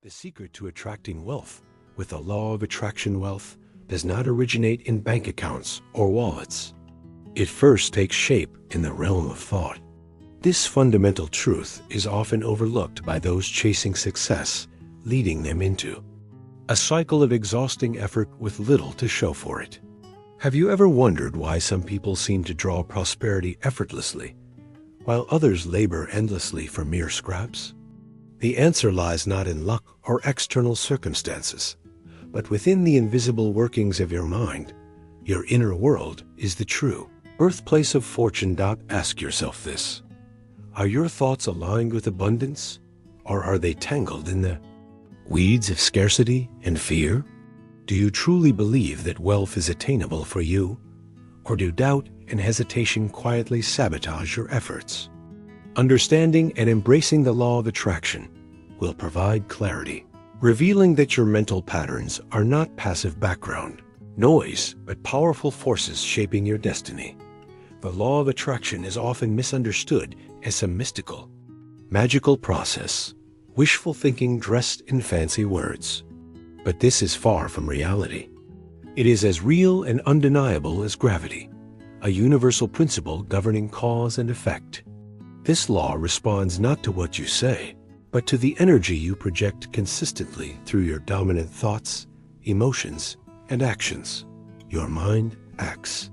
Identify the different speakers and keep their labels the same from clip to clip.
Speaker 1: The secret to attracting wealth with the law of attraction wealth does not originate in bank accounts or wallets. It first takes shape in the realm of thought. This fundamental truth is often overlooked by those chasing success, leading them into a cycle of exhausting effort with little to show for it. Have you ever wondered why some people seem to draw prosperity effortlessly, while others labor endlessly for mere scraps? The answer lies not in luck or external circumstances, but within the invisible workings of your mind. Your inner world is the true birthplace of fortune. Ask yourself this: are your thoughts aligned with abundance, or are they tangled in the weeds of scarcity and fear? Do you truly believe that wealth is attainable for you, or do doubt and hesitation quietly sabotage your efforts? Understanding and embracing the law of attraction will provide clarity, revealing that your mental patterns are not passive background noise, but powerful forces shaping your destiny. The law of attraction is often misunderstood as a mystical, magical process, wishful thinking dressed in fancy words. But this is far from reality. It is as real and undeniable as gravity, a universal principle governing cause and effect. This law responds not to what you say, but to the energy you project consistently through your dominant thoughts, emotions, and actions. Your mind acts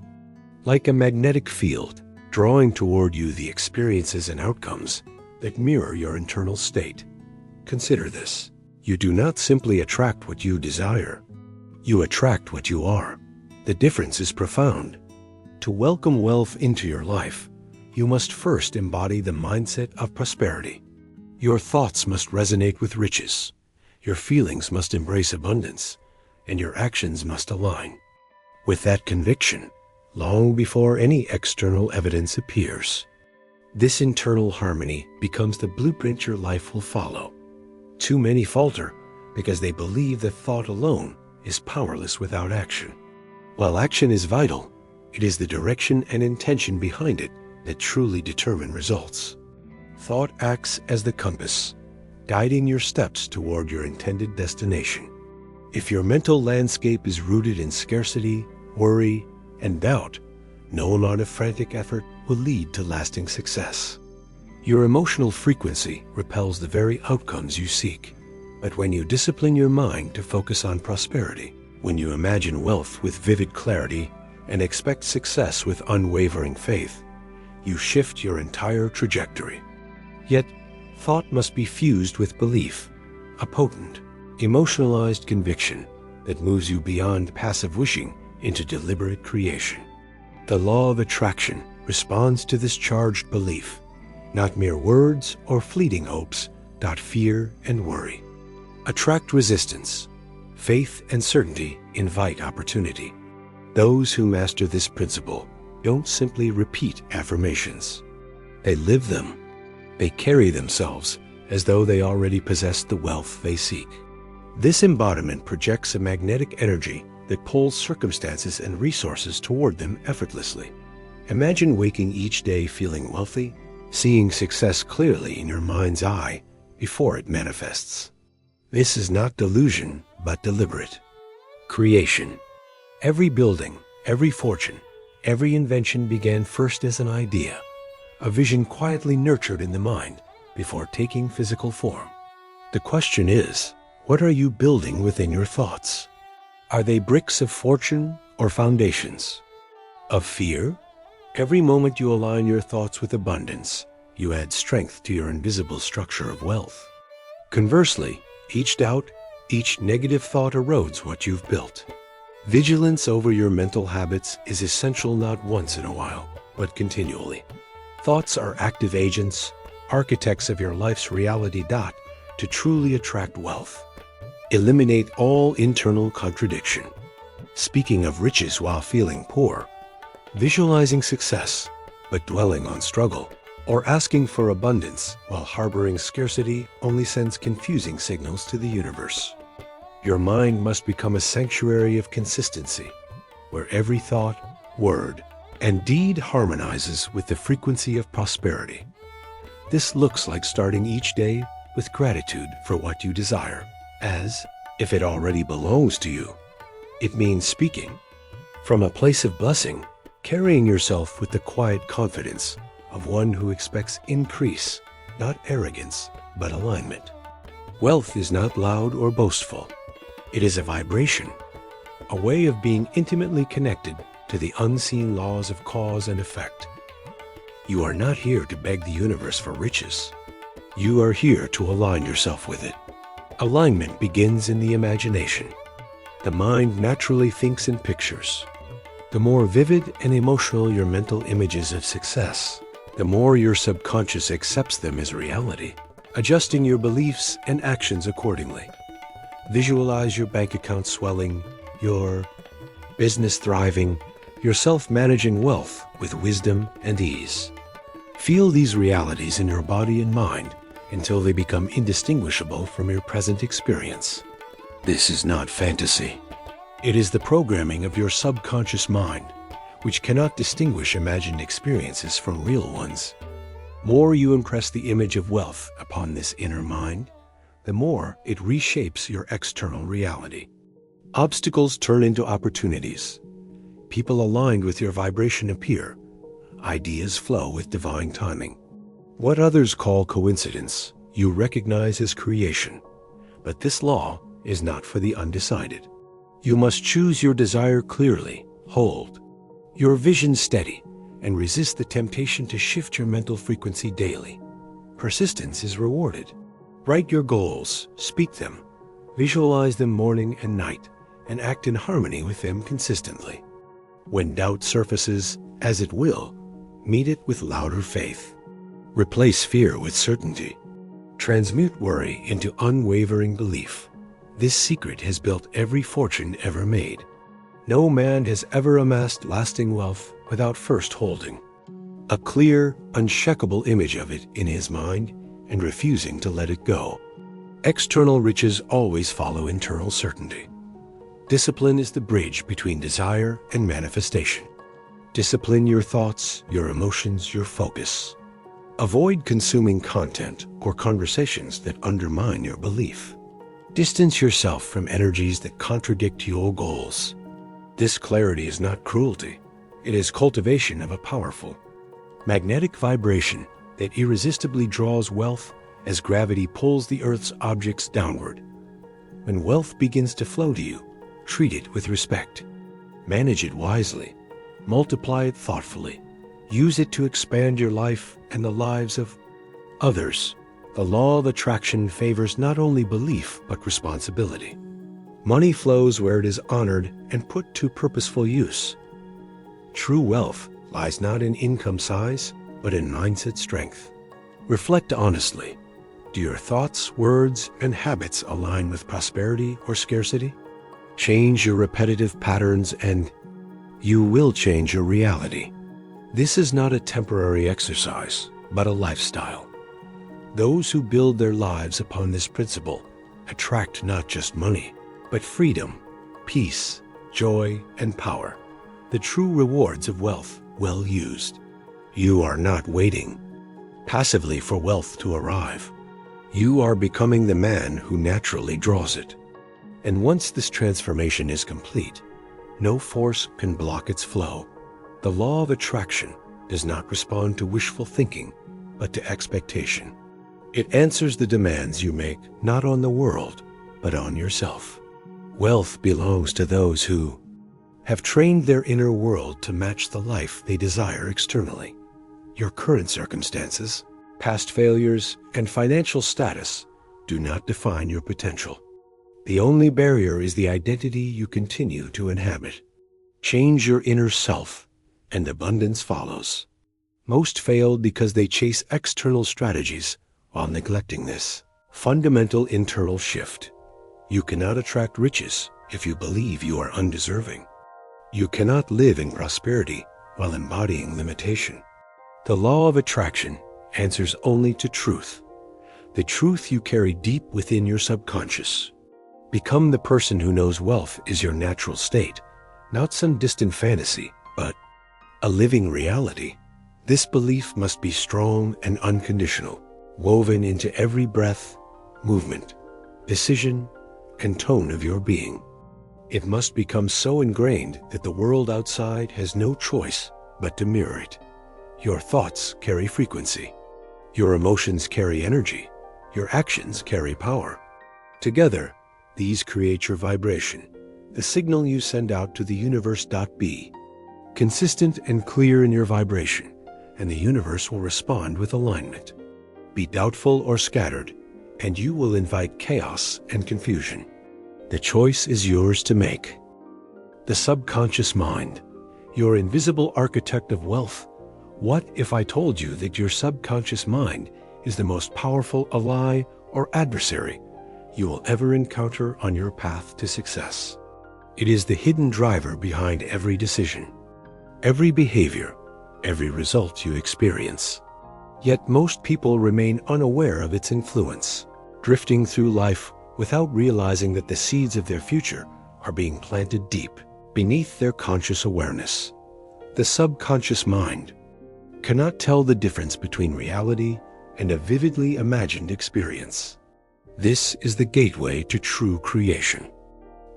Speaker 1: like a magnetic field, drawing toward you the experiences and outcomes that mirror your internal state. Consider this: you do not simply attract what you desire, you attract what you are. The difference is profound. To welcome wealth into your life, you must first embody the mindset of prosperity. Your thoughts must resonate with riches, your feelings must embrace abundance, and your actions must align with that conviction long before any external evidence appears. This internal harmony becomes the blueprint your life will follow. Too many falter because they believe that thought alone is powerless without action. While action is vital, it is the direction and intention behind it that truly determine results. Thought acts as the compass, guiding your steps toward your intended destination. If your mental landscape is rooted in scarcity, worry, and doubt, no amount of frantic effort will lead to lasting success. Your emotional frequency repels the very outcomes you seek. But when you discipline your mind to focus on prosperity, when you imagine wealth with vivid clarity and expect success with unwavering faith, you shift your entire trajectory. Yet, thought must be fused with belief, a potent, emotionalized conviction that moves you beyond passive wishing into deliberate creation. The law of attraction responds to this charged belief, not mere words or fleeting hopes. Fear and worry attract resistance. Faith and certainty invite opportunity. Those who master this principle don't simply repeat affirmations. They live them. They carry themselves as though they already possess the wealth they seek. This embodiment projects a magnetic energy that pulls circumstances and resources toward them effortlessly. Imagine waking each day feeling wealthy, seeing success clearly in your mind's eye before it manifests. This is not delusion, but deliberate creation. Every building, every fortune, every invention began first as an idea, a vision quietly nurtured in the mind before taking physical form. The question is, what are you building within your thoughts? Are they bricks of fortune or foundations of fear? Every moment you align your thoughts with abundance, you add strength to your invisible structure of wealth. Conversely, each doubt, each negative thought erodes what you've built. Vigilance over your mental habits is essential, not once in a while, but continually. Thoughts are active agents, architects of your life's reality. To truly attract wealth, eliminate all internal contradiction. Speaking of riches while feeling poor, visualizing success but dwelling on struggle, or asking for abundance while harboring scarcity only sends confusing signals to the universe. Your mind must become a sanctuary of consistency, where every thought, word, and deed harmonizes with the frequency of prosperity. This looks like starting each day with gratitude for what you desire, as if it already belongs to you. It means speaking from a place of blessing, carrying yourself with the quiet confidence of one who expects increase, not arrogance, but alignment. Wealth is not loud or boastful. It is a vibration, a way of being intimately connected to the unseen laws of cause and effect. You are not here to beg the universe for riches. You are here to align yourself with it. Alignment begins in the imagination. The mind naturally thinks in pictures. The more vivid and emotional your mental images of success, the more your subconscious accepts them as reality, adjusting your beliefs and actions accordingly. Visualize your bank account swelling, your business thriving, yourself managing wealth with wisdom and ease. Feel these realities in your body and mind until they become indistinguishable from your present experience. This is not fantasy. It is the programming of your subconscious mind, which cannot distinguish imagined experiences from real ones. More you impress the image of wealth upon this inner mind, the more it reshapes your external reality. Obstacles turn into opportunities. People aligned with your vibration appear. Ideas flow with divine timing. What others call coincidence, you recognize as creation. But this law is not for the undecided. You must choose your desire clearly, hold your vision steady, and resist the temptation to shift your mental frequency daily. Persistence is rewarded. Write your goals, speak them, visualize them morning and night, and act in harmony with them consistently. When doubt surfaces, as it will, meet it with louder faith. Replace fear with certainty. Transmute worry into unwavering belief. This secret has built every fortune ever made. No man has ever amassed lasting wealth without first holding a clear, unshakable image of it in his mind and refusing to let it go. External riches always follow internal certainty. Discipline is the bridge between desire and manifestation. Discipline your thoughts, your emotions, your focus. Avoid consuming content or conversations that undermine your belief. Distance yourself from energies that contradict your goals. This clarity is not cruelty. It is cultivation of a powerful, magnetic vibration that irresistibly draws wealth as gravity pulls the Earth's objects downward. When wealth begins to flow to you, treat it with respect. Manage it wisely. Multiply it thoughtfully. Use it to expand your life and the lives of others. The law of attraction favors not only belief, but responsibility. Money flows where it is honored and put to purposeful use. True wealth lies not in income size, but in mindset strength. Reflect honestly. Do your thoughts, words, and habits align with prosperity or scarcity? Change your repetitive patterns and you will change your reality. This is not a temporary exercise, but a lifestyle. Those who build their lives upon this principle attract not just money, but freedom, peace, joy, and power, the true rewards of wealth well used. You are not waiting passively for wealth to arrive. You are becoming the man who naturally draws it. And once this transformation is complete, no force can block its flow. The law of attraction does not respond to wishful thinking, but to expectation. It answers the demands you make not on the world, but on yourself. Wealth belongs to those who have trained their inner world to match the life they desire externally. Your current circumstances, past failures, and financial status do not define your potential. The only barrier is the identity you continue to inhabit. Change your inner self, and abundance follows. Most fail because they chase external strategies while neglecting this fundamental internal shift. You cannot attract riches if you believe you are undeserving. You cannot live in prosperity while embodying limitation. The law of attraction answers only to truth, the truth you carry deep within your subconscious. Become the person who knows wealth is your natural state, not some distant fantasy, but a living reality. This belief must be strong and unconditional, woven into every breath, movement, decision, and tone of your being. It must become so ingrained that the world outside has no choice but to mirror it. Your thoughts carry frequency. Your emotions carry energy. Your actions carry power. Together, these create your vibration, the signal you send out to the universe. Be consistent and clear in your vibration, and the universe will respond with alignment. Be doubtful or scattered, and you will invite chaos and confusion. The choice is yours to make. The subconscious mind, your invisible architect of wealth. What if I told you that your subconscious mind is the most powerful ally or adversary you will ever encounter on your path to success? It is the hidden driver behind every decision, every behavior, every result you experience. Yet most people remain unaware of its influence, drifting through life without realizing that the seeds of their future are being planted deep beneath their conscious awareness. The subconscious mind cannot tell the difference between reality and a vividly imagined experience. This is the gateway to true creation.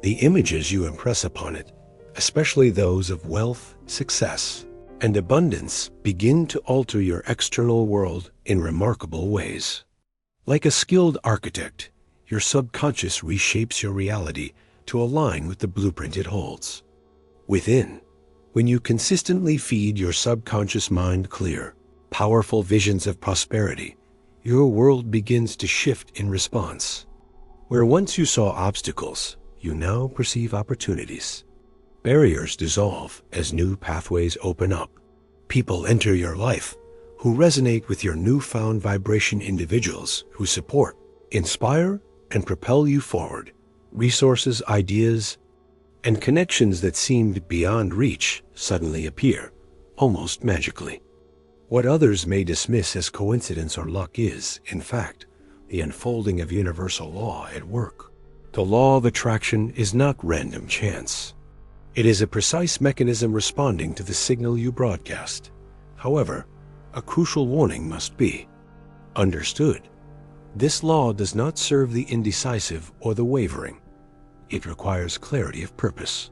Speaker 1: The images you impress upon it, especially those of wealth, success, and abundance, begin to alter your external world in remarkable ways. Like a skilled architect, your subconscious reshapes your reality to align with the blueprint it holds. Within, when you consistently feed your subconscious mind clear, powerful visions of prosperity, your world begins to shift in response. Where once you saw obstacles, you now perceive opportunities. Barriers dissolve as new pathways open up. People enter your life who resonate with your newfound vibration, individuals who support, inspire, and propel you forward. Resources, ideas, and connections that seemed beyond reach suddenly appear, almost magically. What others may dismiss as coincidence or luck is, in fact, the unfolding of universal law at work. The law of attraction is not random chance. It is a precise mechanism responding to the signal you broadcast. However, a crucial warning must be understood. This law does not serve the indecisive or the wavering. It requires clarity of purpose.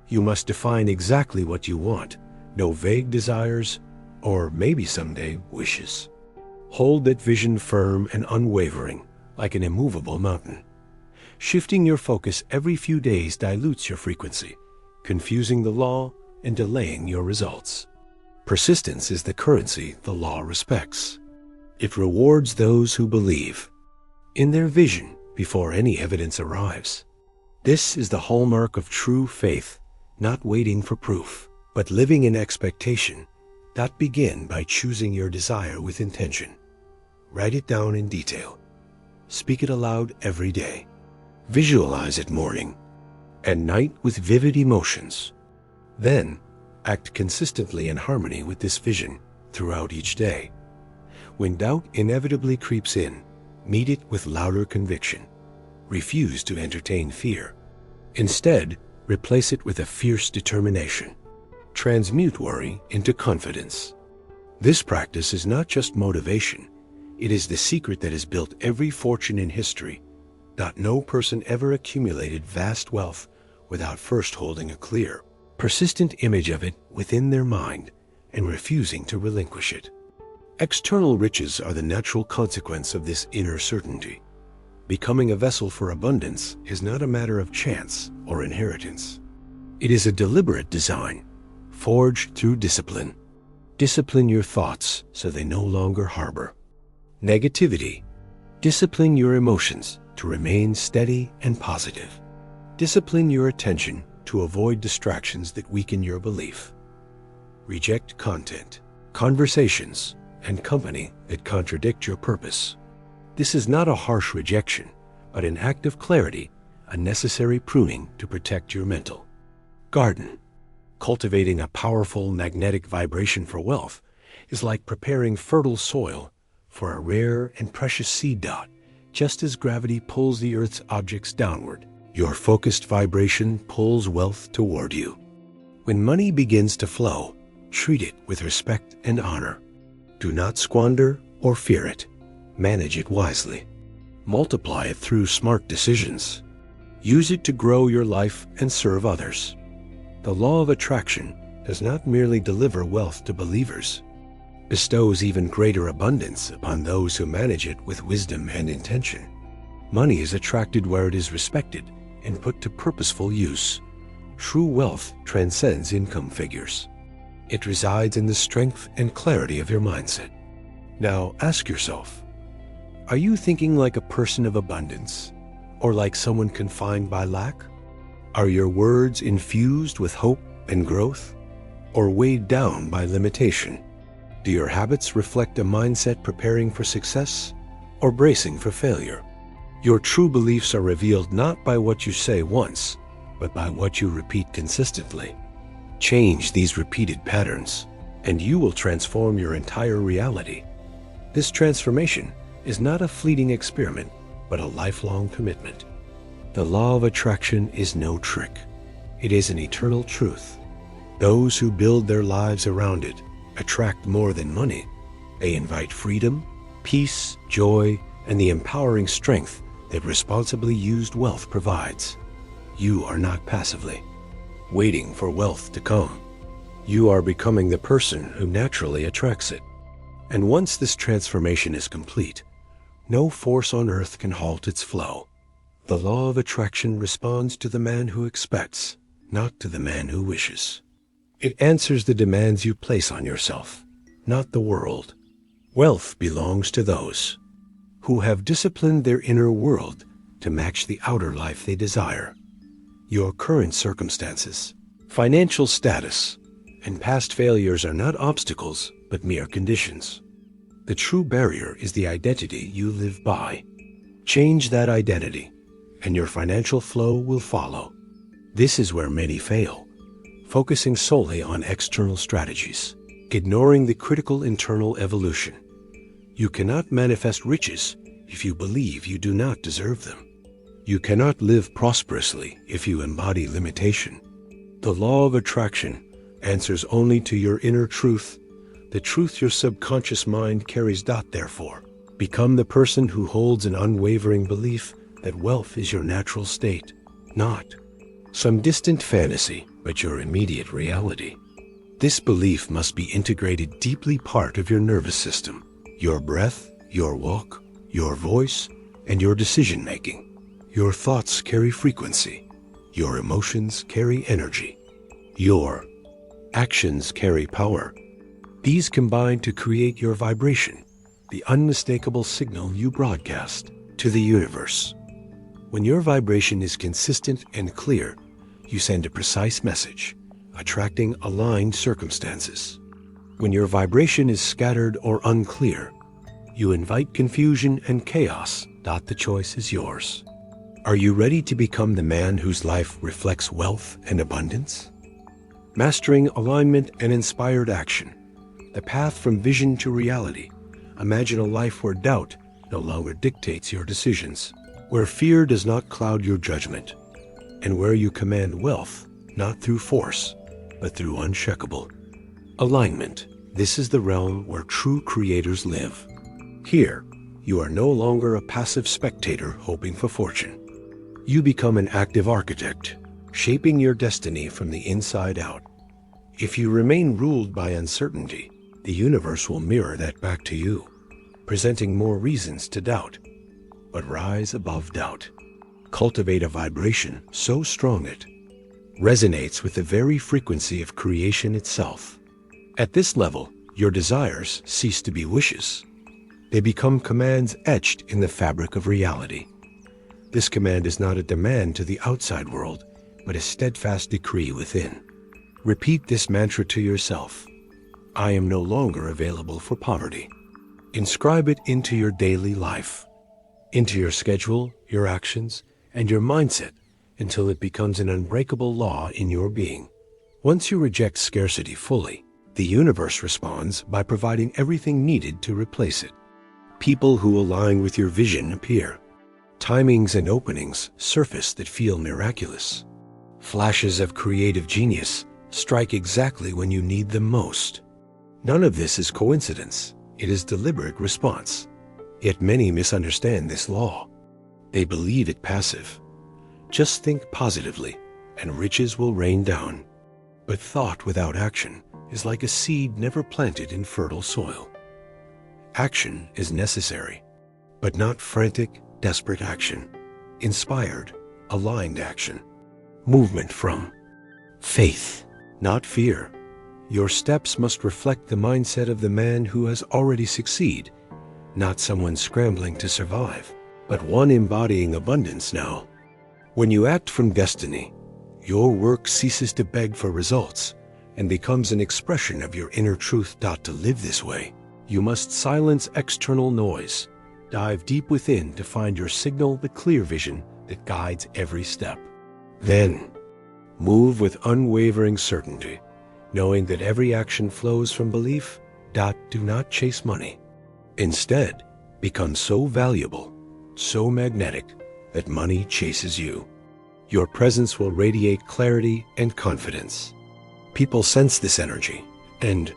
Speaker 1: You must define exactly what you want, no vague desires, or maybe someday wishes. Hold that vision firm and unwavering, like an immovable mountain. Shifting your focus every few days dilutes your frequency, confusing the law and delaying your results. Persistence is the currency the law respects. It rewards those who believe in their vision before any evidence arrives. This is the hallmark of true faith, not waiting for proof, but living in expectation. That begin by choosing your desire with intention. Write it down in detail. Speak it aloud every day. Visualize it morning and night with vivid emotions. Then, act consistently in harmony with this vision throughout each day. When doubt inevitably creeps in, meet it with louder conviction. Refuse to entertain fear. Instead, replace it with a fierce determination. Transmute worry into confidence. This practice is not just motivation. It is the secret that has built every fortune in history. No person ever accumulated vast wealth without first holding a clear, persistent image of it within their mind and refusing to relinquish it. External riches are the natural consequence of this inner certainty. Becoming a vessel for abundance is not a matter of chance or inheritance. It is a deliberate design, forged through discipline. Discipline your thoughts so they no longer harbor negativity. Discipline your emotions to remain steady and positive. Discipline your attention to avoid distractions that weaken your belief. Reject content, conversations, and company that contradict your purpose. This is not a harsh rejection, but an act of clarity, a necessary pruning to protect your mental garden. Cultivating a powerful magnetic vibration for wealth is like preparing fertile soil for a rare and precious seed. Just as gravity pulls the Earth's objects downward, your focused vibration pulls wealth toward you. When money begins to flow, treat it with respect and honor. Do not squander or fear it. Manage it wisely. Multiply it through smart decisions. Use it to grow your life and serve others. The law of attraction does not merely deliver wealth to believers, bestows even greater abundance upon those who manage it with wisdom and intention. Money is attracted where it is respected and put to purposeful use. True wealth transcends income figures. It resides in the strength and clarity of your mindset. Now ask yourself, are you thinking like a person of abundance or like someone confined by lack? Are your words infused with hope and growth or weighed down by limitation? Do your habits reflect a mindset preparing for success or bracing for failure? Your true beliefs are revealed not by what you say once, but by what you repeat consistently. Change these repeated patterns, and you will transform your entire reality. This transformation is not a fleeting experiment, but a lifelong commitment. The law of attraction is no trick. It is an eternal truth. Those who build their lives around it attract more than money. They invite freedom, peace, joy, and the empowering strength that responsibly used wealth provides. You are not passively waiting for wealth to come. You are becoming the person who naturally attracts it. And once this transformation is complete, no force on earth can halt its flow. The law of attraction responds to the man who expects, not to the man who wishes. It answers the demands you place on yourself, not the world. Wealth belongs to those who have disciplined their inner world to match the outer life they desire. Your current circumstances, financial status, and past failures are not obstacles, but mere conditions. The true barrier is the identity you live by. Change that identity, and your financial flow will follow. This is where many fail, focusing solely on external strategies, ignoring the critical internal evolution. You cannot manifest riches if you believe you do not deserve them. You cannot live prosperously if you embody limitation. The law of attraction answers only to your inner truth, the truth your subconscious mind carries. Therefore, become the person who holds an unwavering belief that wealth is your natural state, not some distant fantasy, but your immediate reality. This belief must be integrated deeply part of your nervous system, your breath, your walk, your voice, and your decision-making. Your thoughts carry frequency. Your emotions carry energy. Your actions carry power. These combine to create your vibration, the unmistakable signal you broadcast to the universe. When your vibration is consistent and clear, you send a precise message, attracting aligned circumstances. When your vibration is scattered or unclear, you invite confusion and chaos. The choice is yours. Are you ready to become the man whose life reflects wealth and abundance? Mastering alignment and inspired action, the path from vision to reality. Imagine a life where doubt no longer dictates your decisions, where fear does not cloud your judgment, and where you command wealth not through force, but through unshakable alignment. This is the realm where true creators live. Here, you are no longer a passive spectator hoping for fortune. You become an active architect, shaping your destiny from the inside out. If you remain ruled by uncertainty, the universe will mirror that back to you, presenting more reasons to doubt. But rise above doubt. Cultivate a vibration so strong it resonates with the very frequency of creation itself. At this level, your desires cease to be wishes. They become commands etched in the fabric of reality. This command is not a demand to the outside world, but a steadfast decree within. Repeat this mantra to yourself. I am no longer available for poverty. Inscribe it into your daily life, into your schedule, your actions, and your mindset until it becomes an unbreakable law in your being. Once you reject scarcity fully, the universe responds by providing everything needed to replace it. People who align with your vision appear. Timings and openings surface that feel miraculous. Flashes of creative genius strike exactly when you need them most. None of this is coincidence. It is deliberate response. Yet many misunderstand this law. They believe it passive. Just think positively, and riches will rain down. But thought without action is like a seed never planted in fertile soil. Action is necessary, but not frantic, desperate action. Inspired, aligned action. Movement from faith, not fear. Your steps must reflect the mindset of the man who has already succeeded, not someone scrambling to survive, but one embodying abundance now. When you act from destiny, your work ceases to beg for results and becomes an expression of your inner truth. To live this way, you must silence external noise, dive deep within to find your signal, the clear vision that guides every step. Then, move with unwavering certainty, knowing that every action flows from belief. Do not chase money. Instead, become so valuable, so magnetic, that money chases you. Your presence will radiate clarity and confidence. People sense this energy, and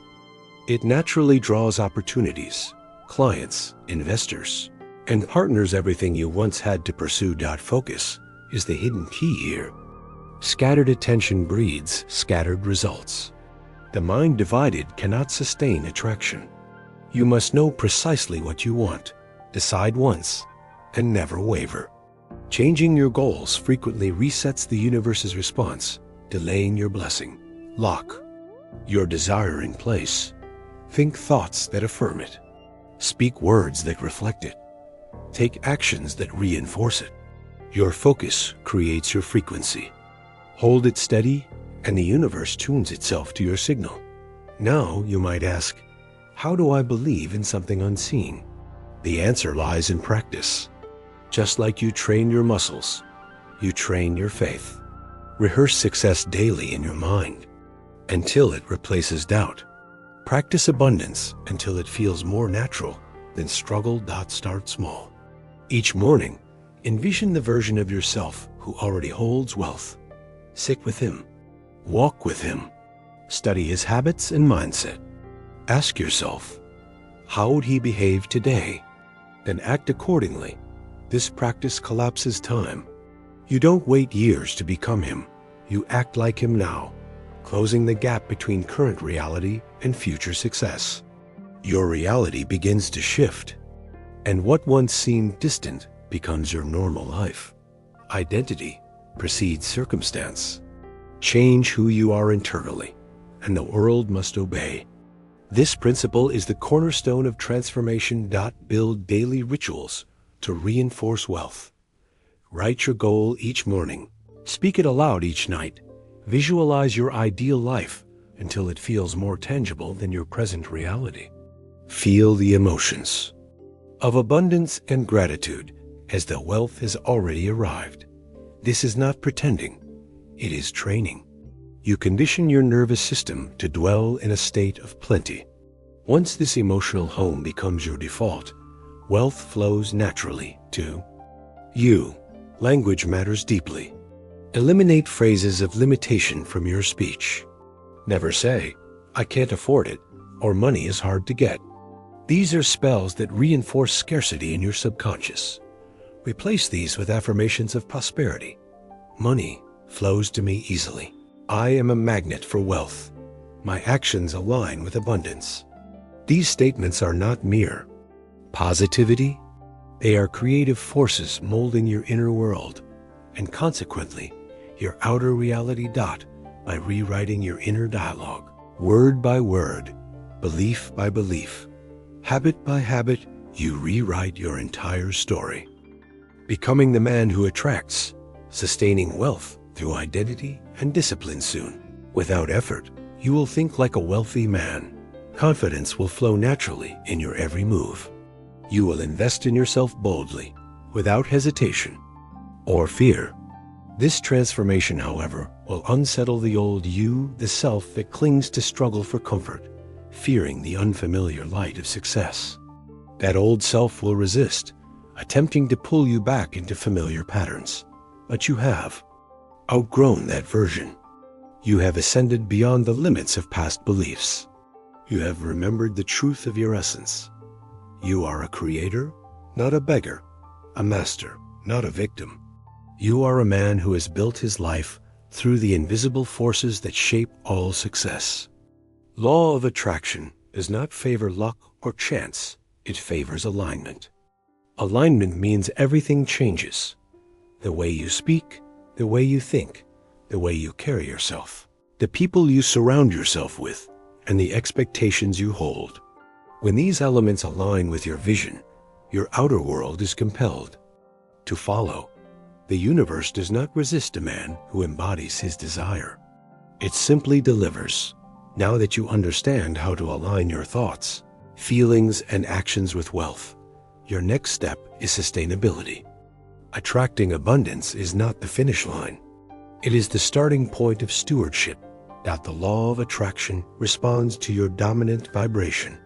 Speaker 1: it naturally draws opportunities, clients, investors, and partners. Everything you once had to pursue. Focus is the hidden key here. Scattered attention breeds scattered results. The mind divided cannot sustain attraction. You must know precisely what you want, decide once, and never waver. Changing your goals frequently resets the universe's response, delaying your blessing. Lock your desire in place. Think thoughts that affirm it. Speak words that reflect it. Take actions that reinforce it. Your focus creates your frequency. Hold it steady, and the universe tunes itself to your signal. Now you might ask, how do I believe in something unseen? The answer lies in practice. Just like you train your muscles, you train your faith. Rehearse success daily in your mind until it replaces doubt. Practice abundance until it feels more natural than struggle. Start small. Each morning, envision the version of yourself who already holds wealth. Sit with him. Walk with him. Study his habits and mindset. Ask yourself, how would he behave today? Then act accordingly. This practice collapses time. You don't wait years to become him. You act like him now, closing the gap between current reality and future success. Your reality begins to shift, and what once seemed distant becomes your normal life. Identity precedes circumstance. Change who you are internally, and the world must obey. This principle is the cornerstone of transformation. Build daily rituals to reinforce wealth. Write your goal each morning. Speak it aloud each night. Visualize your ideal life until it feels more tangible than your present reality. Feel the emotions of abundance and gratitude as the wealth has already arrived. This is not pretending, it is training. You condition your nervous system to dwell in a state of plenty. Once this emotional home becomes your default, wealth flows naturally to you. Language matters deeply. Eliminate phrases of limitation from your speech. Never say, "I can't afford it," or "money is hard to get." These are spells that reinforce scarcity in your subconscious. Replace these with affirmations of prosperity. Money flows to me easily. I am a magnet for wealth. My actions align with abundance. These statements are not mere positivity. They are creative forces molding your inner world, and consequently, your outer reality. By rewriting your inner dialogue, word by word, belief by belief, habit by habit, you rewrite your entire story. Becoming the man who attracts, sustaining wealth through identity and discipline soon. Without effort, you will think like a wealthy man. Confidence will flow naturally in your every move. You will invest in yourself boldly, without hesitation or fear. This transformation, however, will unsettle the old you, the self that clings to struggle for comfort, fearing the unfamiliar light of success. That old self will resist, attempting to pull you back into familiar patterns. But you have outgrown that version. You have ascended beyond the limits of past beliefs. You have remembered the truth of your essence. You are a creator, not a beggar, a master, not a victim. You are a man who has built his life through the invisible forces that shape all success. Law of attraction does not favor luck or chance. It favors alignment. Alignment means everything changes. The way you speak, the way you think, the way you carry yourself, the people you surround yourself with, and the expectations you hold. When these elements align with your vision, your outer world is compelled to follow. The universe does not resist a man who embodies his desire. It simply delivers. Now that you understand how to align your thoughts, feelings, and actions with wealth, your next step is sustainability. Attracting abundance is not the finish line. It is the starting point of stewardship. That the law of attraction responds to your dominant vibration.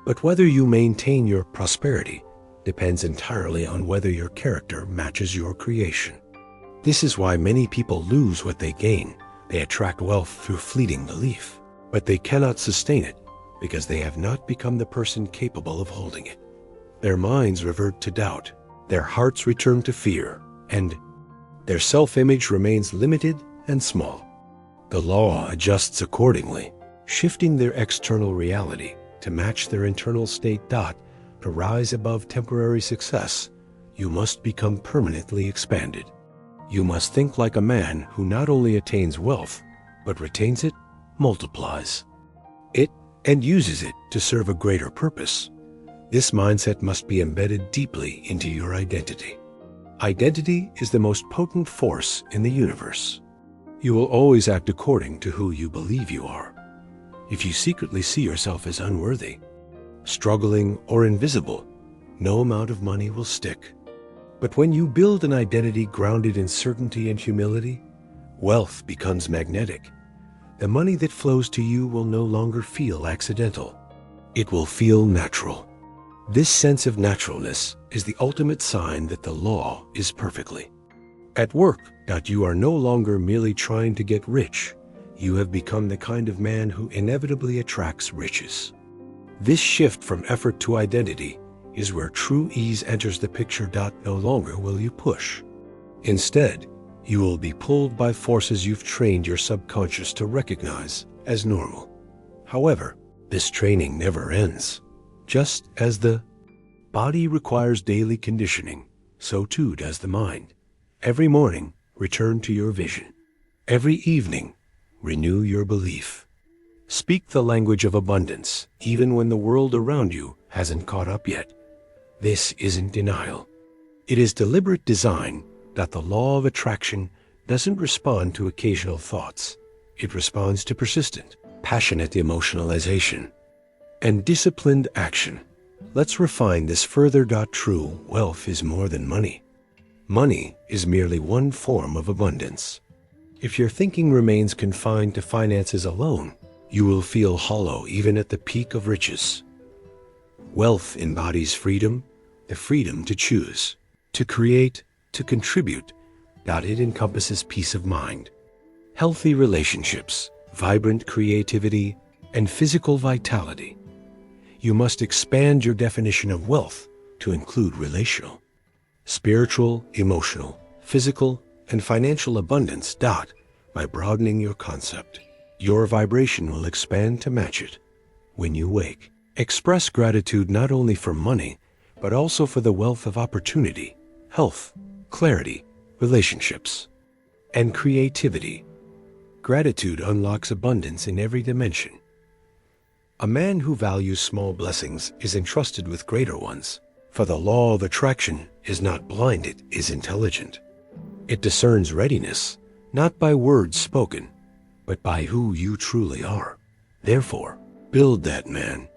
Speaker 1: But whether you maintain your prosperity depends entirely on whether your character matches your creation. This is why many people lose what they gain. They attract wealth through fleeting belief, but they cannot sustain it because they have not become the person capable of holding it. Their minds revert to doubt, their hearts return to fear, and their self-image remains limited and small. The law adjusts accordingly, shifting their external reality to match their internal state. To rise above temporary success, you must become permanently expanded. You must think like a man who not only attains wealth, but retains it, multiplies it, and uses it to serve a greater purpose. This mindset must be embedded deeply into your identity. Identity is the most potent force in the universe. You will always act according to who you believe you are. If you secretly see yourself as unworthy, struggling, or invisible, no amount of money will stick. But when you build an identity grounded in certainty and humility, wealth becomes magnetic. The money that flows to you will no longer feel accidental. It will feel natural. This sense of naturalness is the ultimate sign that the law is perfectly at work. You are no longer merely trying to get rich. You have become the kind of man who inevitably attracts riches. This shift from effort to identity is where true ease enters the picture. No longer will you push. Instead, you will be pulled by forces you've trained your subconscious to recognize as normal. However, this training never ends. Just as the body requires daily conditioning, so too does the mind. Every morning, return to your vision. Every evening, renew your belief. Speak the language of abundance, even when the world around you hasn't caught up yet. This isn't denial. It is deliberate design. That the law of attraction doesn't respond to occasional thoughts. It responds to persistent, passionate emotionalization and disciplined action. Let's refine this further. True wealth is more than money. Money is merely one form of abundance. If your thinking remains confined to finances alone, you will feel hollow even at the peak of riches. Wealth embodies freedom, the freedom to choose, to create, to contribute. It encompasses peace of mind, healthy relationships, vibrant creativity, and physical vitality. You must expand your definition of wealth to include relational, spiritual, emotional, physical, and financial abundance. By broadening your concept, your vibration will expand to match it. When you wake, express gratitude not only for money, but also for the wealth of opportunity, health, clarity, relationships, and creativity. Gratitude unlocks abundance in every dimension. A man who values small blessings is entrusted with greater ones, for the law of attraction is not blind, it is intelligent. It discerns readiness, not by words spoken, but by who you truly are. Therefore, build that man.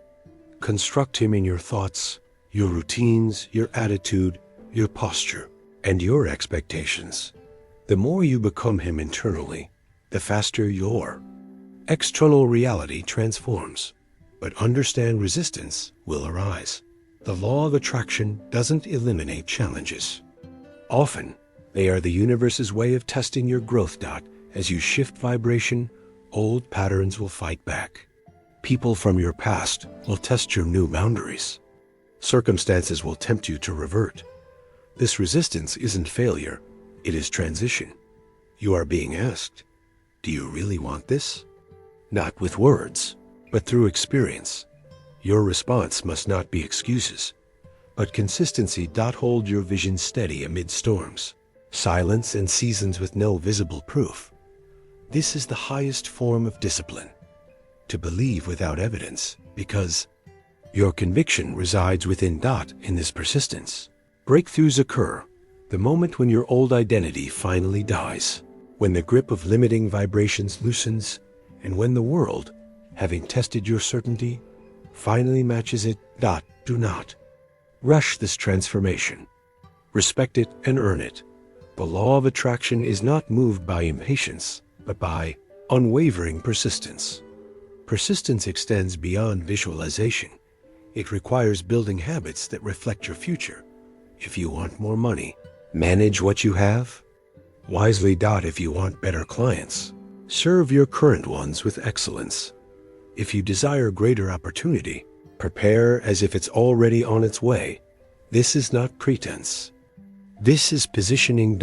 Speaker 1: Construct him in your thoughts, your routines, your attitude, your posture, and your expectations. The more you become him internally, the faster your external reality transforms. But understand resistance will arise. The law of attraction doesn't eliminate challenges. Often, they are the universe's way of testing your growth. As you shift vibration, old patterns will fight back. People from your past will test your new boundaries. Circumstances will tempt you to revert. This resistance isn't failure, It is transition. You are being asked, do you really want this? Not with words, but through experience. Your response must not be excuses, but consistency. Hold your vision steady amid storms, silence, and seasons with no visible proof. This is the highest form of discipline, to believe without evidence, because your conviction resides within. In this persistence, breakthroughs occur, the moment when your old identity finally dies, when the grip of limiting vibrations loosens, and when the world, having tested your certainty, finally matches it. Do not rush this transformation. Respect it and earn it. The law of attraction is not moved by impatience, but by unwavering persistence. Persistence extends beyond visualization. It requires building habits that reflect your future. If you want more money, manage what you have wisely. If you want better clients, serve your current ones with excellence. If you desire greater opportunity, prepare as if it's already on its way. This is not pretense. This is positioning.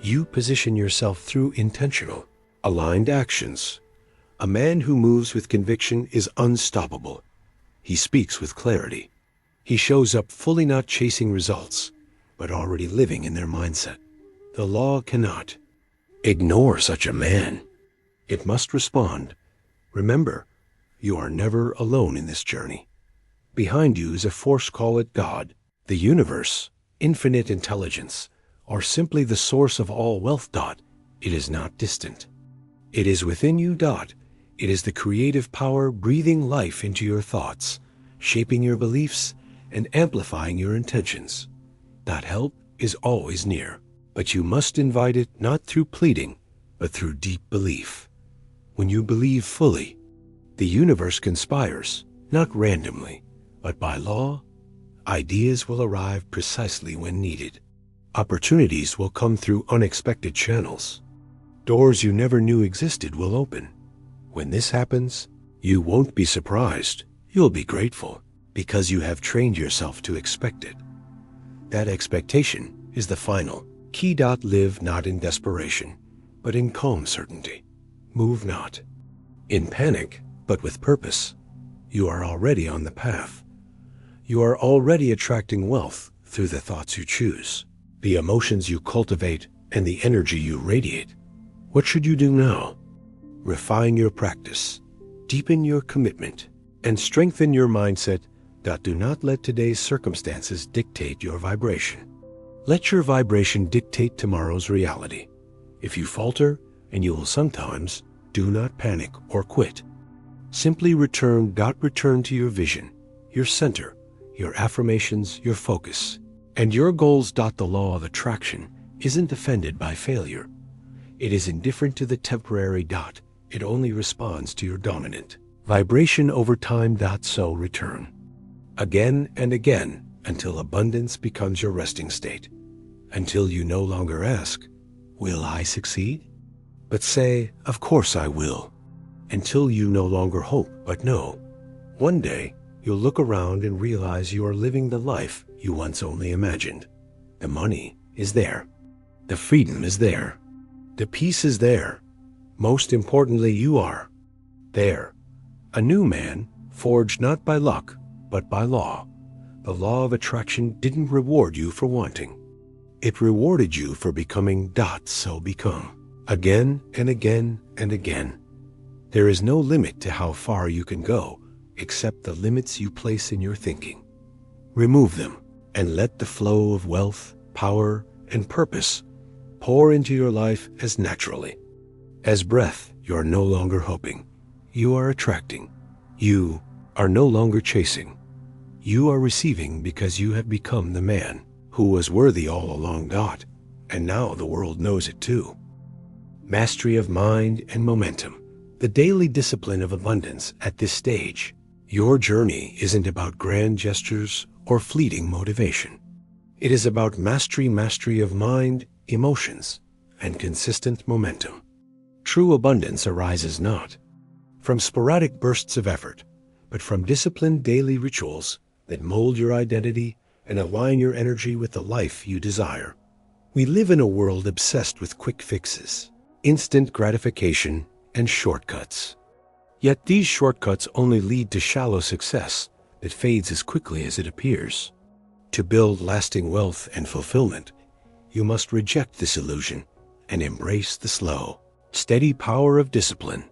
Speaker 1: You position yourself through intentional, aligned actions. A man who moves with conviction is unstoppable. He speaks with clarity. He shows up fully, not chasing results, but already living in their mindset. The law cannot ignore such a man. It must respond. Remember, you are never alone in this journey. Behind you is a force, call it God, the universe, infinite intelligence, or simply the source of all wealth. It is not distant. It is within you. It is the creative power breathing life into your thoughts, shaping your beliefs, and amplifying your intentions. That help is always near, but you must invite it, not through pleading, but through deep belief. When you believe fully, the universe conspires, not randomly, but by law. Ideas will arrive precisely when needed. Opportunities will come through unexpected channels. Doors you never knew existed will open. When this happens, you won't be surprised. You'll be grateful, because you have trained yourself to expect it. That expectation is the final key. Live not in desperation, but in calm certainty. Move not in panic, but with purpose. You are already on the path. You are already attracting wealth through the thoughts you choose, the emotions you cultivate, and the energy you radiate. What should you do now? Refine your practice, deepen your commitment, and strengthen your mindset. Do not let today's circumstances dictate your vibration. Let your vibration dictate tomorrow's reality. If you falter, and you will sometimes, do not panic or quit. Simply return to your vision, your center, your affirmations, your focus, and your goals. The law of attraction isn't offended by failure. It is indifferent to the temporary. It only responds to your dominant vibration over time. So return again and again until abundance becomes your resting state. Until you no longer ask, will I succeed? But say, of course I will. Until you no longer hope, but know. One day, you'll look around and realize you are living the life you once only imagined. The money is there. The freedom is there. The peace is there. Most importantly, you are there. A new man, forged not by luck, but by law. The law of attraction didn't reward you for wanting. It rewarded you for becoming. So become. Again and again and again. There is no limit to how far you can go, except the limits you place in your thinking. Remove them, and let the flow of wealth, power, and purpose pour into your life as naturally. As breath, you are no longer hoping. You are attracting. You are no longer chasing. You are receiving because you have become the man who was worthy all along. And now the world knows it too. Mastery of mind and momentum. The daily discipline of abundance at this stage. Your journey isn't about grand gestures or fleeting motivation. It is about mastery of mind, emotions, and consistent momentum. True abundance arises not from sporadic bursts of effort, but from disciplined daily rituals that mold your identity and align your energy with the life you desire. We live in a world obsessed with quick fixes, instant gratification, and shortcuts. Yet these shortcuts only lead to shallow success that fades as quickly as it appears. To build lasting wealth and fulfillment, you must reject this illusion and embrace the slow, steady power of discipline.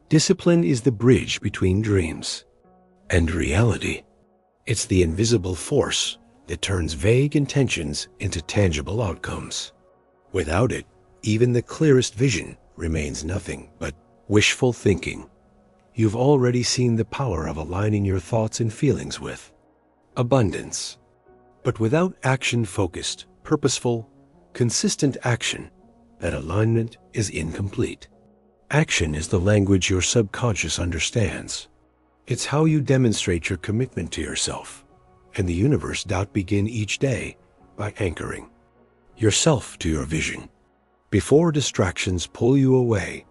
Speaker 1: Discipline is the bridge between dreams and reality. It's the invisible force that turns vague intentions into tangible outcomes. Without it, even the clearest vision remains nothing but wishful thinking. You've already seen the power of aligning your thoughts and feelings with abundance. But without action-focused, purposeful, consistent action, that alignment is incomplete. Action is the language your subconscious understands. It's how you demonstrate your commitment to yourself and the universe. Begin each day by anchoring yourself to your vision. Before distractions pull you away,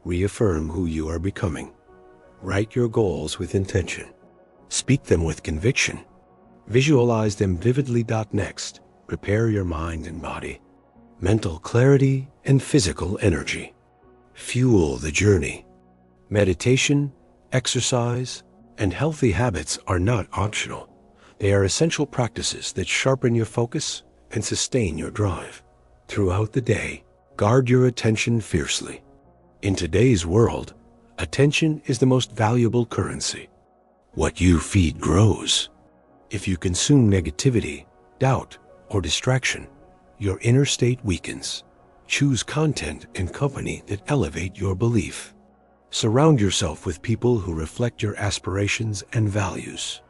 Speaker 1: reaffirm who you are becoming. Write your goals with intention. Speak them with conviction. Visualize them vividly. Next, prepare your mind and body. Mental clarity and physical energy. Fuel the journey. Meditation, exercise, and healthy habits are not optional. They are essential practices that sharpen your focus and sustain your drive. Throughout the day, guard your attention fiercely. In today's world, attention is the most valuable currency. What you feed grows. If you consume negativity, doubt, or distraction, your inner state weakens. Choose content and company that elevate your belief. Surround yourself with people who reflect your aspirations and values.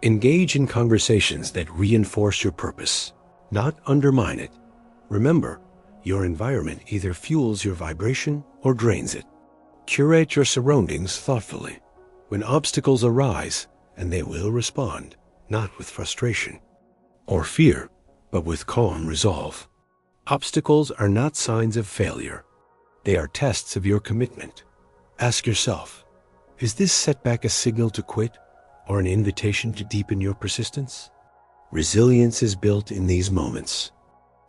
Speaker 1: Engage in conversations that reinforce your purpose, not undermine it. Remember, your environment either fuels your vibration or drains it. Curate your surroundings thoughtfully. When obstacles arise, and they will respond, not with frustration or fear, but with calm resolve. Obstacles are not signs of failure. They are tests of your commitment. Ask yourself, is this setback a signal to quit or an invitation to deepen your persistence? Resilience is built in these moments.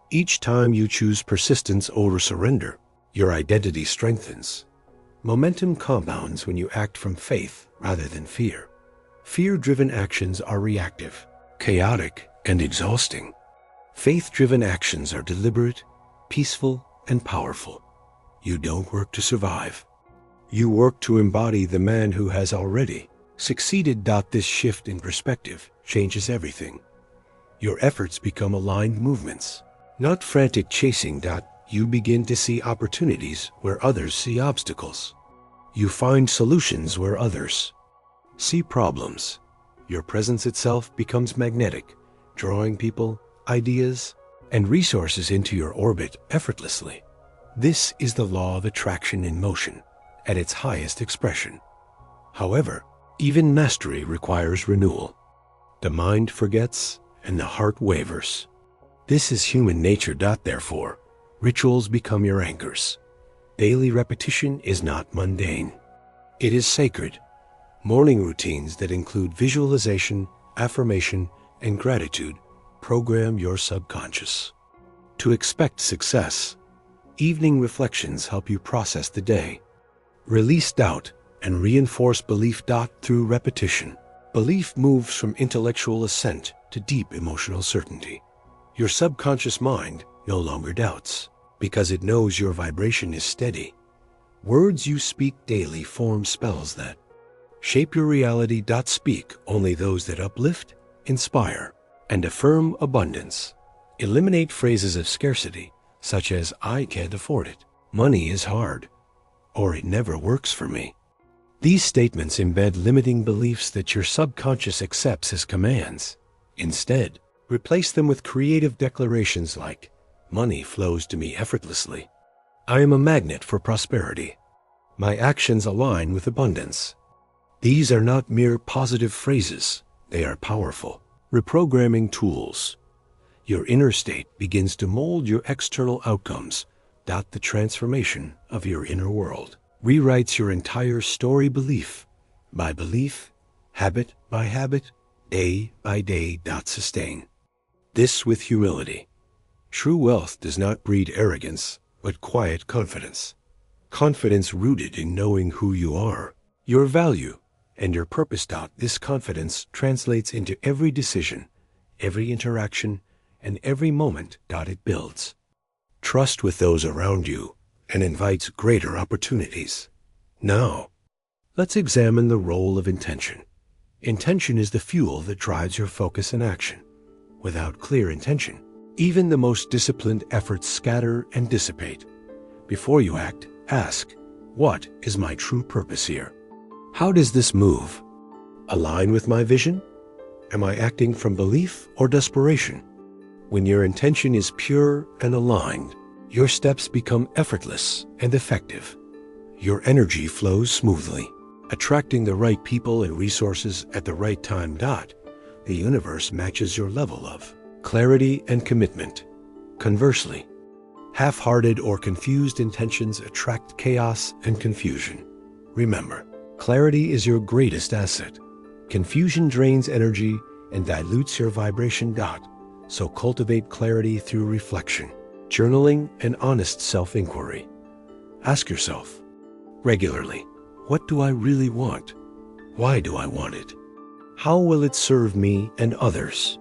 Speaker 1: Each time you choose persistence over surrender, your identity strengthens. Momentum compounds when you act from faith rather than fear. Fear-driven actions are reactive, chaotic, and exhausting. Faith-driven actions are deliberate, peaceful, and powerful. You don't work to survive. You work to embody the man who has already succeeded. This shift in perspective changes everything. Your efforts become aligned movements, not frantic chasing. You begin to see opportunities where others see obstacles. You find solutions where others see problems. Your presence itself becomes magnetic, drawing people, ideas, and resources into your orbit effortlessly. This is the law of attraction in motion at its highest expression. However, even mastery requires renewal. The mind forgets and the heart wavers. This is human nature. Therefore, rituals become your anchors. Daily repetition is not mundane. It is sacred. Morning routines that include visualization, affirmation, and gratitude program your subconscious to expect success. Evening reflections help you process the day, release doubt, and reinforce belief. Through repetition, belief moves from intellectual assent to deep emotional certainty. Your subconscious mind no longer doubts because it knows your vibration is steady. Words you speak daily form spells that shape your reality. Speak only those that uplift, inspire, and affirm abundance. Eliminate phrases of scarcity, such as "I can't afford it," "money is hard," or "it never works for me." These statements embed limiting beliefs that your subconscious accepts as commands. Instead, replace them with creative declarations like, "Money flows to me effortlessly. I am a magnet for prosperity. My actions align with abundance." These are not mere positive phrases. They are powerful reprogramming tools. Your inner state begins to mold your external outcomes. The transformation of your inner world rewrites your entire story, belief by belief, habit by habit, day by day. Sustain this with humility. True wealth does not breed arrogance, but quiet confidence. Confidence rooted in knowing who you are, your value, and your purpose. This confidence translates into every decision, every interaction, and every moment. It builds trust with those around you and invites greater opportunities. Now, let's examine the role of intention. Intention is the fuel that drives your focus and action. Without clear intention, even the most disciplined efforts scatter and dissipate. Before you act, ask, what is my true purpose here? How does this move align with my vision? Am I acting from belief or desperation? When your intention is pure and aligned, your steps become effortless and effective. Your energy flows smoothly, attracting the right people and resources at the right time. The universe matches your level of clarity and commitment. Conversely, half-hearted or confused intentions attract chaos and confusion. Remember, clarity is your greatest asset. Confusion drains energy and dilutes your vibration. So cultivate clarity through reflection, journaling, and honest self-inquiry. Ask yourself regularly, what do I really want? Why do I want it? How will it serve me and others?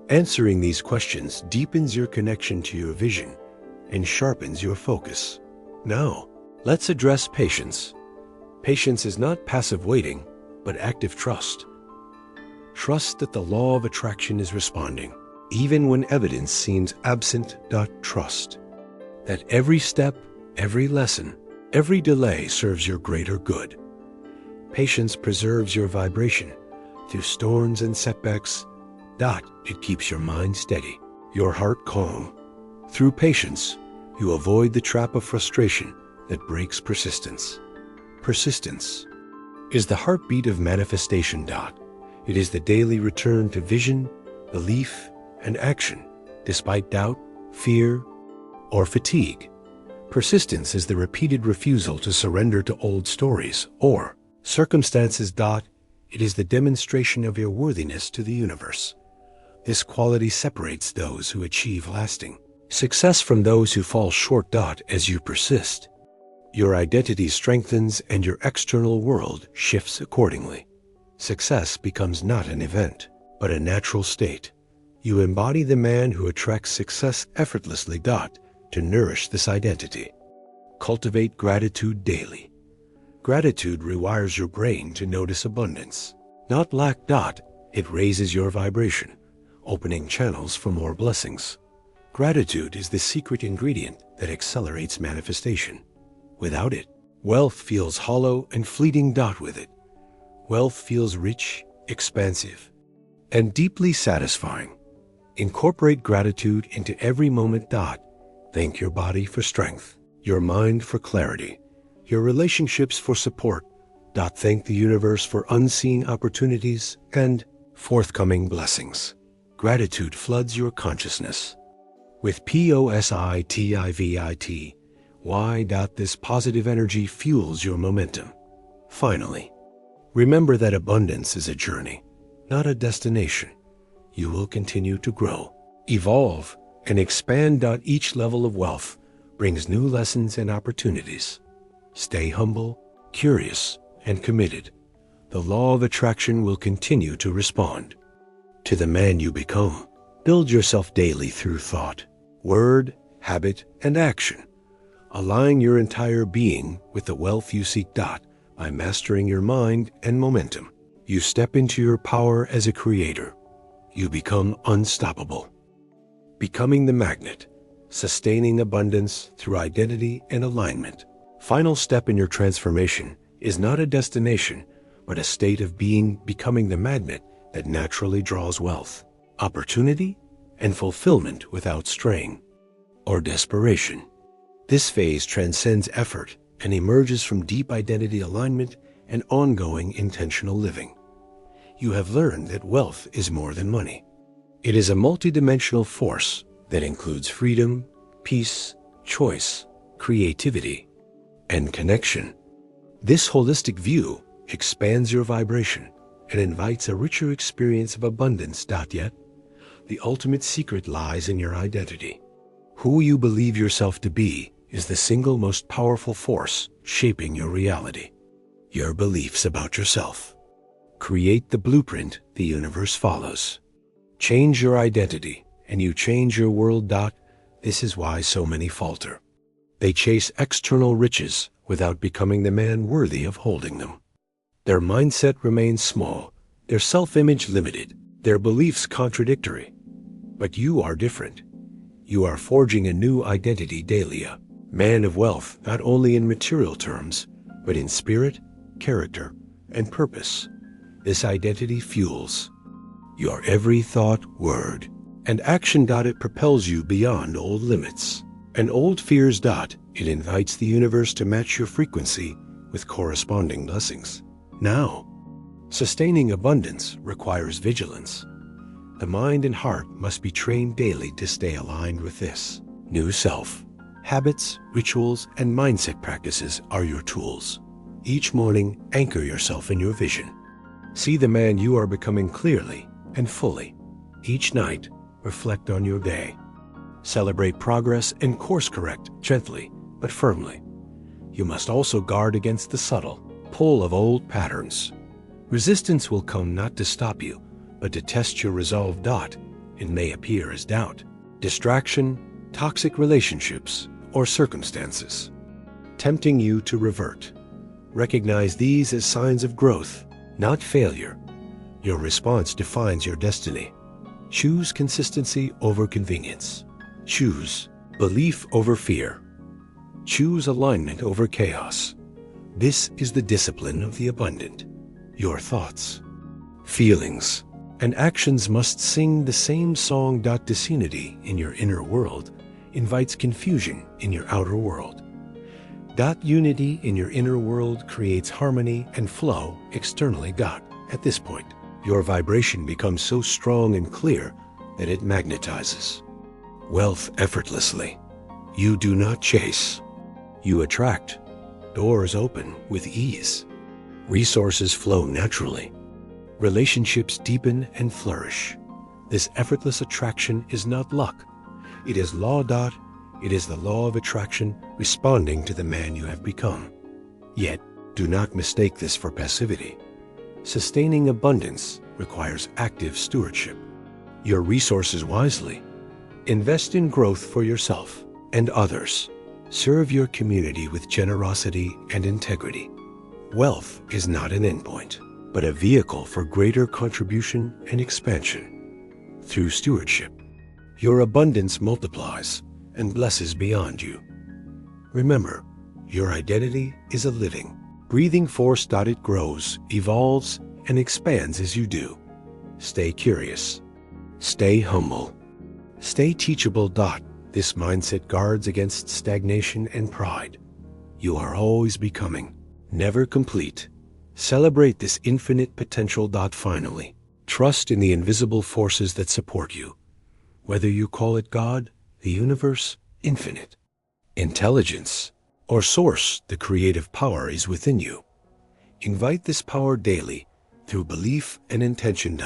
Speaker 1: Answering these questions deepens your connection to your vision and sharpens your focus. Now, let's address patience. Patience is not passive waiting, but active trust. Trust that the law of attraction is responding, even when evidence seems absent. Trust that every step, every lesson, every delay serves your greater good. Patience preserves your vibration through storms and setbacks. It keeps your mind steady, your heart calm. Through patience, you avoid the trap of frustration that breaks persistence. Persistence is the heartbeat of manifestation. It is the daily return to vision, belief, and action, despite doubt, fear, or fatigue. Persistence is the repeated refusal to surrender to old stories or circumstances. It is the demonstration of your worthiness to the universe. This quality separates those who achieve lasting success from those who fall short. As you persist, your identity strengthens and your external world shifts accordingly. Success becomes not an event, but a natural state. You embody the man who attracts success effortlessly. To nourish this identity, cultivate gratitude daily. Gratitude rewires your brain to notice abundance, not lack. It raises your vibration, opening channels for more blessings. Gratitude is the secret ingredient that accelerates manifestation. Without it, wealth feels hollow and fleeting. With it, wealth feels rich, expansive, and deeply satisfying. Incorporate gratitude into every moment. Thank your body for strength, your mind for clarity, your relationships for support. Thank the universe for unseen opportunities and forthcoming blessings. Gratitude floods your consciousness with positivity. This positive energy fuels your momentum. Finally, remember that abundance is a journey, not a destination. You will continue to grow, evolve, and expand. Each level of wealth brings new lessons and opportunities. Stay humble, curious, and committed. The law of attraction will continue to respond to the man you become. Build yourself daily through thought, word, habit, and action. Align your entire being with the wealth you seek. By mastering your mind and momentum, you step into your power as a creator. You become unstoppable, becoming the magnet, sustaining abundance through identity and alignment. Final step in your transformation is not a destination, but a state of being, becoming the magnet that naturally draws wealth, opportunity, and fulfillment without strain or desperation. This phase transcends effort and emerges from deep identity alignment and ongoing intentional living. You have learned that wealth is more than money. It is a multidimensional force that includes freedom, peace, choice, creativity, and connection. This holistic view expands your vibration and invites a richer experience of abundance. Yet, the ultimate secret lies in your identity. Who you believe yourself to be is the single most powerful force shaping your reality. Your beliefs about yourself create the blueprint the universe follows. Change your identity, and you change your world. This is why so many falter. They chase external riches without becoming the man worthy of holding them. Their mindset remains small, their self-image limited, their beliefs contradictory. But you are different. You are forging a new identity daily, a man of wealth, not only in material terms, but in spirit, character, and purpose. This identity fuels your every thought, word, and action. It propels you beyond old limits and old fears. It invites the universe to match your frequency with corresponding blessings. Now, sustaining abundance requires vigilance. The mind and heart must be trained daily to stay aligned with this new self. Habits, rituals, and mindset practices are your tools. Each morning, anchor yourself in your vision. See the man you are becoming clearly and fully. Each night, reflect on your day. Celebrate progress and course correct gently but firmly. You must also guard against the subtle pull of old patterns. Resistance will come not to stop you, but to test your resolve. It may appear as doubt, distraction, toxic relationships, or circumstances, tempting you to revert. Recognize these as signs of growth, not failure. Your response defines your destiny. Choose consistency over convenience. Choose belief over fear. Choose alignment over chaos. This is the discipline of the abundant. Your thoughts, feelings, and actions must sing the same song. Disunity in your inner world invites confusion in your outer world. Unity in your inner world creates harmony and flow externally. At this point, your vibration becomes so strong and clear that it magnetizes wealth effortlessly. You do not chase. You attract. Doors open with ease. Resources flow naturally. Relationships deepen and flourish. This effortless attraction is not luck. It is law. It is the law of attraction responding to the man you have become. Yet, do not mistake this for passivity. Sustaining abundance requires active stewardship. Your resources wisely. Invest in growth for yourself and others. Serve your community with generosity and integrity. Wealth is not an endpoint, but a vehicle for greater contribution and expansion. Through stewardship, your abundance multiplies and blesses beyond you. Remember, your identity is a living, breathing force. It grows, evolves, and expands as you do. Stay curious. Stay humble. Stay teachable. This mindset guards against stagnation and pride. You are always becoming, never complete. Celebrate this infinite potential. Finally, trust in the invisible forces that support you. Whether you call it God, the universe, infinite, intelligence, or source, the creative power is within you. Invite this power daily through belief and intention.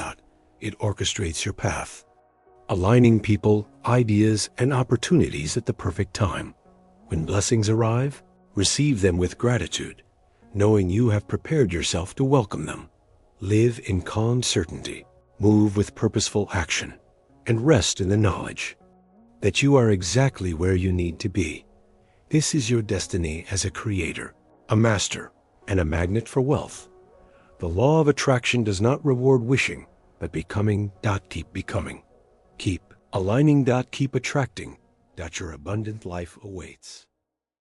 Speaker 1: It orchestrates your path, aligning people, ideas, and opportunities at the perfect time. When blessings arrive, receive them with gratitude, knowing you have prepared yourself to welcome them. Live in calm certainty, move with purposeful action, and rest in the knowledge that you are exactly where you need to be. This is your destiny as a creator, a master, and a magnet for wealth. The law of attraction does not reward wishing, but becoming. Keep becoming. Keep aligning. Keep attracting. Your abundant life awaits.